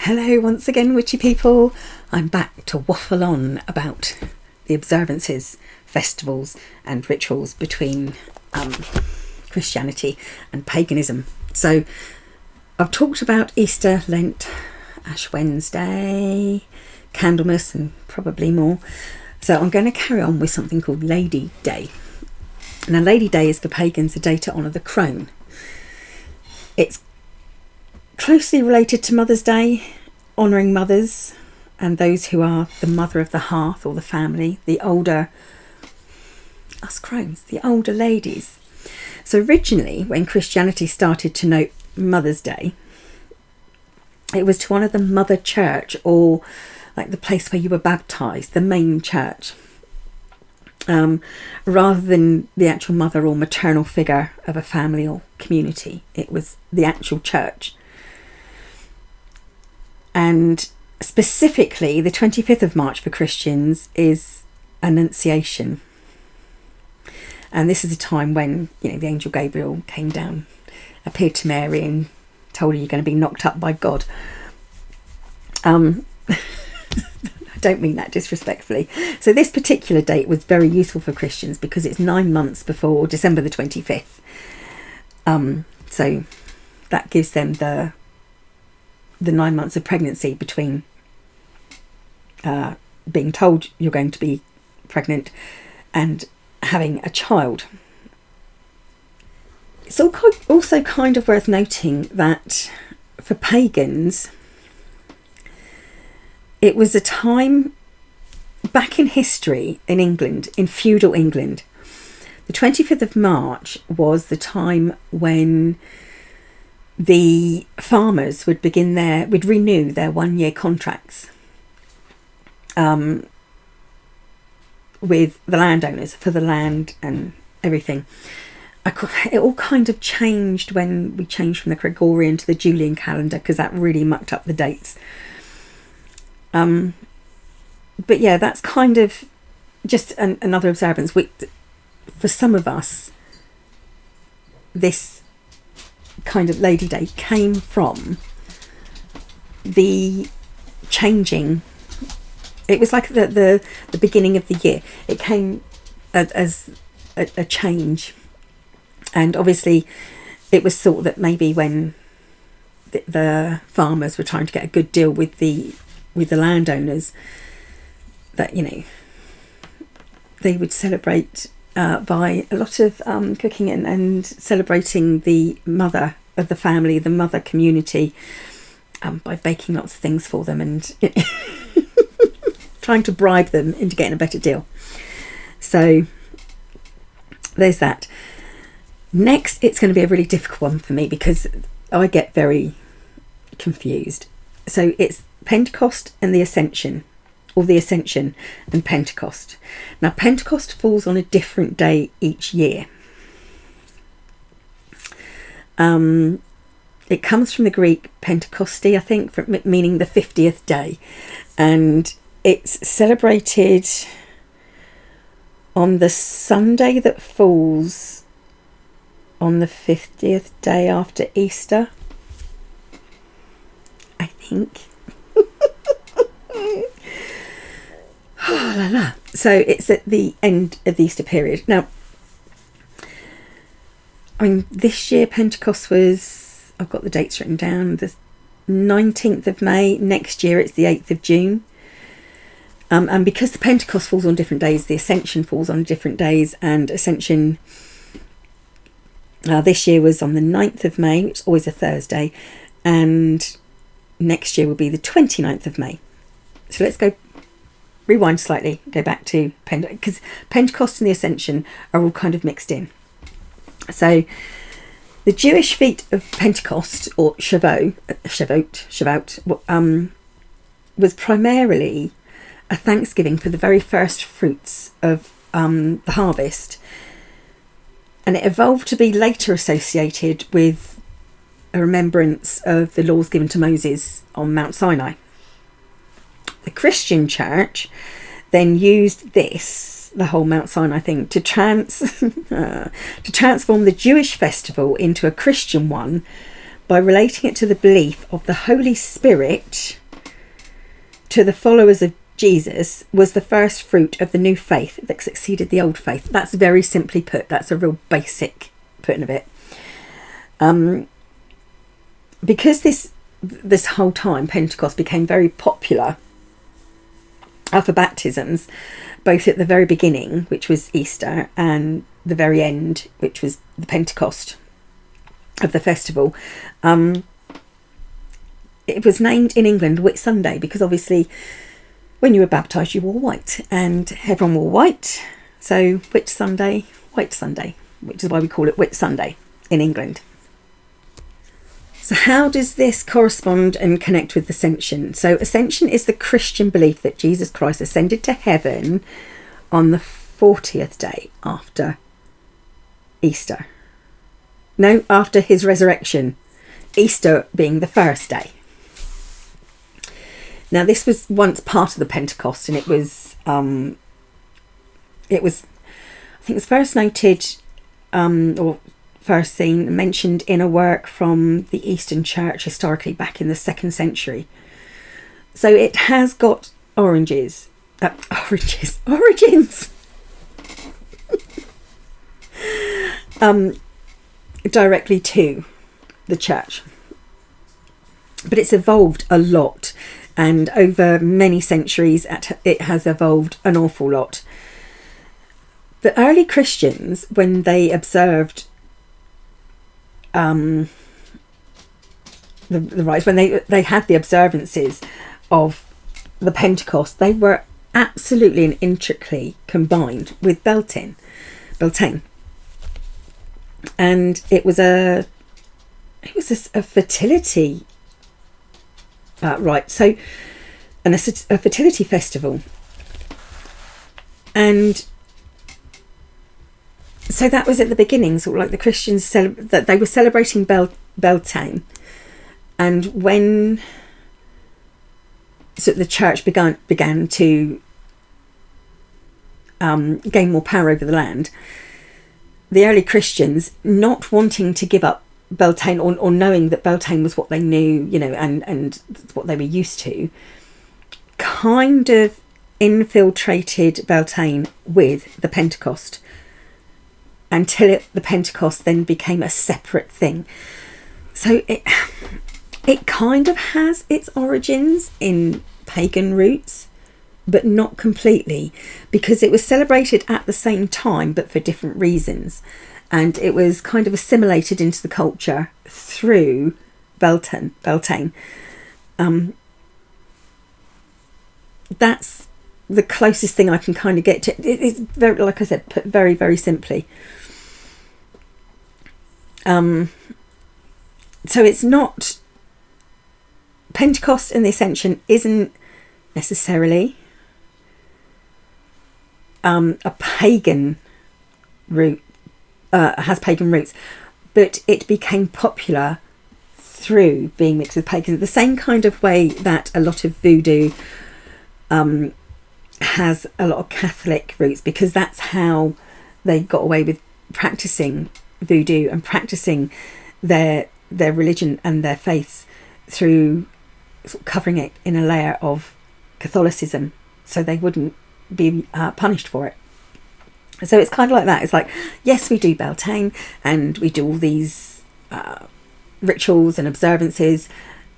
Hello once again, witchy people. I'm back to waffle on about the observances, festivals and rituals between Christianity and paganism. So I've talked about Easter, Lent, Ash Wednesday, Candlemas and probably more. So I'm going to carry on with something called Lady Day. Now Lady Day is for pagans a day to honour the crone. It's closely related to Mother's Day, honouring mothers and those who are the mother of the hearth or the family, the older, us crones, the older ladies. So originally, when Christianity started to note Mother's Day, it was to honour the mother church, or like the place where you were baptised, the main church, rather than the actual mother or maternal figure of a family or community. It was the actual church. And specifically, the 25th of March for Christians is Annunciation. And this is a time when, the angel Gabriel came down, appeared to Mary and told her you're going to be knocked up by God. I don't mean that disrespectfully. So this particular date was very useful for Christians because it's 9 months before December the 25th. So that gives them the 9 months of pregnancy between being told you're going to be pregnant and having a child. It's also kind of worth noting that for pagans, it was a time back in history in England, in feudal England. The 25th of March was the time when the farmers would renew their 1-year contracts with the landowners for the land and everything. It all kind of changed when we changed from the Gregorian to the Julian calendar, because that really mucked up the dates. But yeah, that's kind of just another observance. For some of us, this kind of Lady Day came from the changing. It was like the beginning of the year. It came as a change, and obviously it was thought that maybe when the farmers were trying to get a good deal with the landowners, that they would celebrate by a lot of cooking and celebrating the mother of the family, the mother community, by baking lots of things for them and trying to bribe them into getting a better deal. So there's that. Next, it's going to be a really difficult one for me because I get very confused. So it's Pentecost and the Ascension, or the Ascension and Pentecost. Now, Pentecost falls on a different day each year. It comes from the Greek Pentecosti, I think, meaning the 50th day. And it's celebrated on the Sunday that falls on the 50th day after Easter, I think. Oh, la la. So it's at the end of the Easter period. Now, this year Pentecost was, I've got the dates written down, the 19th of May. Next year it's the 8th of June. And because the Pentecost falls on different days, the Ascension falls on different days, and Ascension this year was on the 9th of May, which is always a Thursday, and next year will be the 29th of May. So let's rewind slightly, go back to because Pentecost and the Ascension are all kind of mixed in. So the Jewish feast of Pentecost, or Shavuot, was primarily a thanksgiving for the very first fruits of the harvest, and it evolved to be later associated with a remembrance of the laws given to Moses on Mount Sinai. The Christian church then used the whole Mount Sinai thing, to transform the Jewish festival into a Christian one by relating it to the belief of the Holy Spirit to the followers of Jesus was the first fruit of the new faith that succeeded the old faith. That's very simply put. That's a real basic putting of it. Because this whole time Pentecost became very popular for baptisms, both at the very beginning, which was Easter, and the very end, which was the Pentecost of the festival. It was named in England Whit Sunday because obviously when you were baptised you wore white and everyone wore white, so Whit Sunday, White Sunday, which is why we call it Whit Sunday in England. So how does this correspond and connect with Ascension? So Ascension is the Christian belief that Jesus Christ ascended to heaven on the 40th day after Easter. No, after his resurrection. Easter being the first day. Now this was once part of the Pentecost, and it was I think it was first noted or first seen mentioned in a work from the Eastern Church historically back in the 2nd century. So it has got origins directly to the church, but it's evolved a lot, and over many centuries it has evolved an awful lot. The early Christians, when they observed the rites, when they had the observances of the Pentecost, they were absolutely and intricately combined with Beltane, and it was a fertility rite, so, and a fertility festival, and so that was at the beginning, sort of like the Christians that they were celebrating Beltane, and when the church began to gain more power over the land, the early Christians, not wanting to give up Beltane, or knowing that Beltane was what they knew, and what they were used to, kind of infiltrated Beltane with the Pentecost, until the Pentecost then became a separate thing. So it kind of has its origins in pagan roots, but not completely, because it was celebrated at the same time but for different reasons, and it was kind of assimilated into the culture through Beltane. That's the closest thing I can kind of get to. It's very, like I said, put very, very simply. So it's not, Pentecost and the Ascension isn't necessarily a pagan root, has pagan roots, but it became popular through being mixed with pagans, the same kind of way that a lot of voodoo has a lot of Catholic roots, because that's how they got away with practicing voodoo and practicing their religion and their faiths, through sort of covering it in a layer of Catholicism so they wouldn't be punished for it. So it's kind of like that. It's like, yes, we do Beltane and we do all these rituals and observances,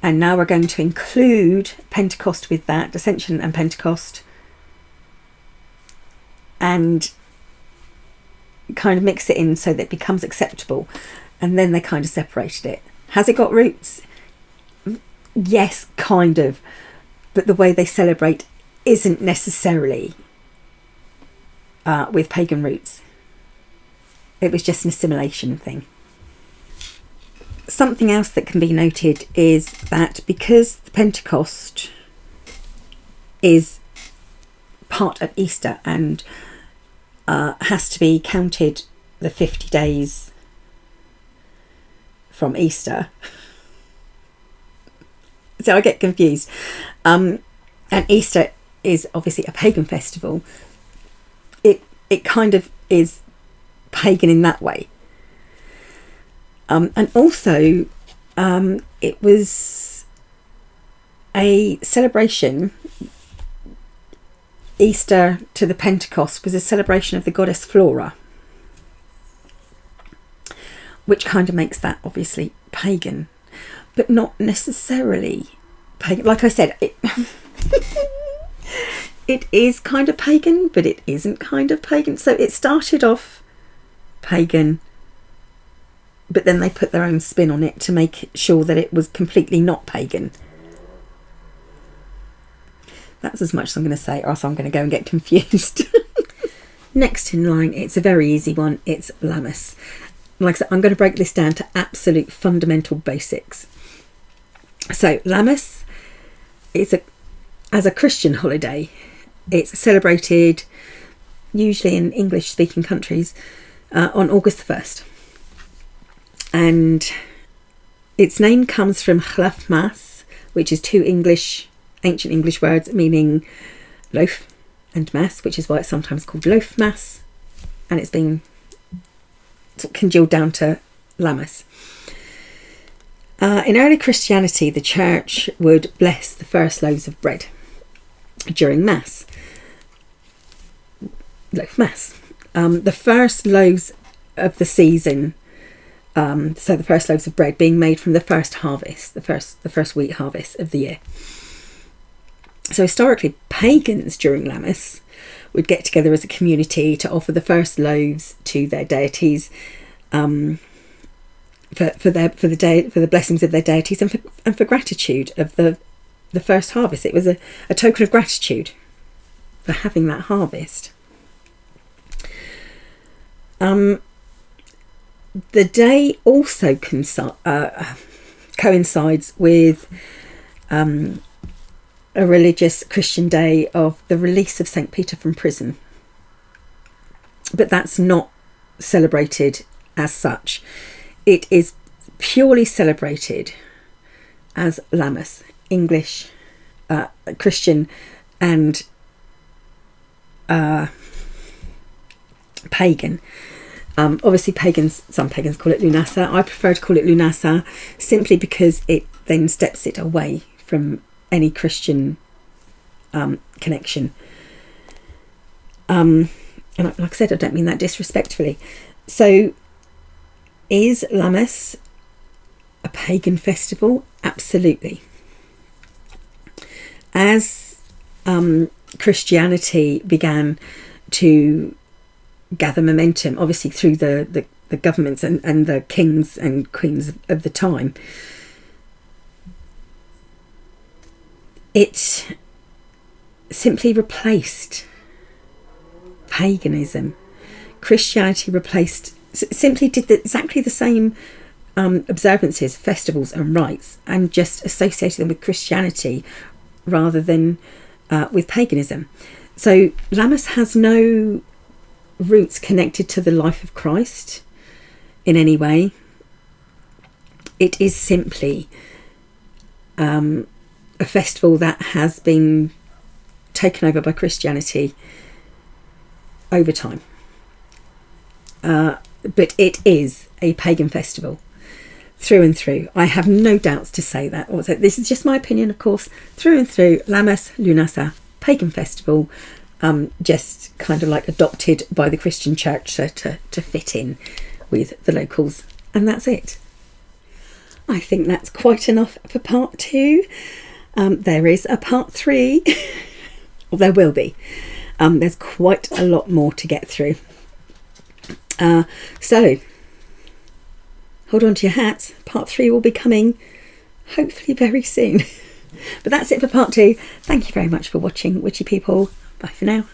and now we're going to include Pentecost with that, Ascension and Pentecost, and kind of mix it in so that it becomes acceptable. And then they kind of separated it. Has it got roots? Yes, kind of, but the way they celebrate isn't necessarily with pagan roots. It was just an assimilation thing. Something else that can be noted is that because the Pentecost is part of Easter and has to be counted the 50 days from Easter, so I get confused, and Easter is obviously a pagan festival, it kind of is pagan in that way, and also It was a celebration. Easter to the Pentecost was a celebration of the goddess Flora, which kind of makes that obviously pagan, but not necessarily pagan. Like I said, it is kind of pagan, but it isn't kind of pagan. So it started off pagan, but then they put their own spin on it to make sure that it was completely not pagan. That's as much as I'm going to say, or else I'm going to go and get confused. Next in line, it's a very easy one. It's Lammas. Like I said, I'm going to break this down to absolute fundamental basics. So Lammas is as a Christian holiday. It's celebrated usually in English-speaking countries on August the 1st. And its name comes from Chlaf Mas, which is two ancient English words meaning loaf and mass, which is why it's sometimes called loaf mass, and it's been sort of congealed down to Lammas. In early Christianity, the church would bless the first loaves of bread during mass, loaf mass. The first loaves of the season, so the first loaves of bread being made from the first harvest, the first wheat harvest of the year. So historically, pagans during Lammas would get together as a community to offer the first loaves to their deities, for the blessings of their deities, and for gratitude of the first harvest. It was a token of gratitude for having that harvest. The day also coincides with a religious Christian day of the release of St. Peter from prison. But that's not celebrated as such. It is purely celebrated as Lammas, English, Christian and pagan. Obviously some pagans call it Lunasa. I prefer to call it Lunasa simply because it then steps it away from any Christian connection. And like I said, I don't mean that disrespectfully. So is Lammas a pagan festival? Absolutely. As Christianity began to gather momentum, obviously through the governments and the kings and queens of the time, it simply replaced paganism. Christianity simply did exactly the same observances, festivals and rites, and just associated them with Christianity rather than with paganism. So Lammas has no roots connected to the life of Christ in any way. It is simply a festival that has been taken over by Christianity over time. But it is a pagan festival through and through. I have no doubts to say that. Also, this is just my opinion, of course. Through and through, Lammas Lunasa, pagan festival, just kind of like adopted by the Christian church to fit in with the locals. And that's it. I think that's quite enough for part 2. There is a part 3. Well, there will be. There's quite a lot more to get through. So, hold on to your hats. Part 3 will be coming hopefully very soon. But that's it for part 2. Thank you very much for watching, witchy people. Bye for now.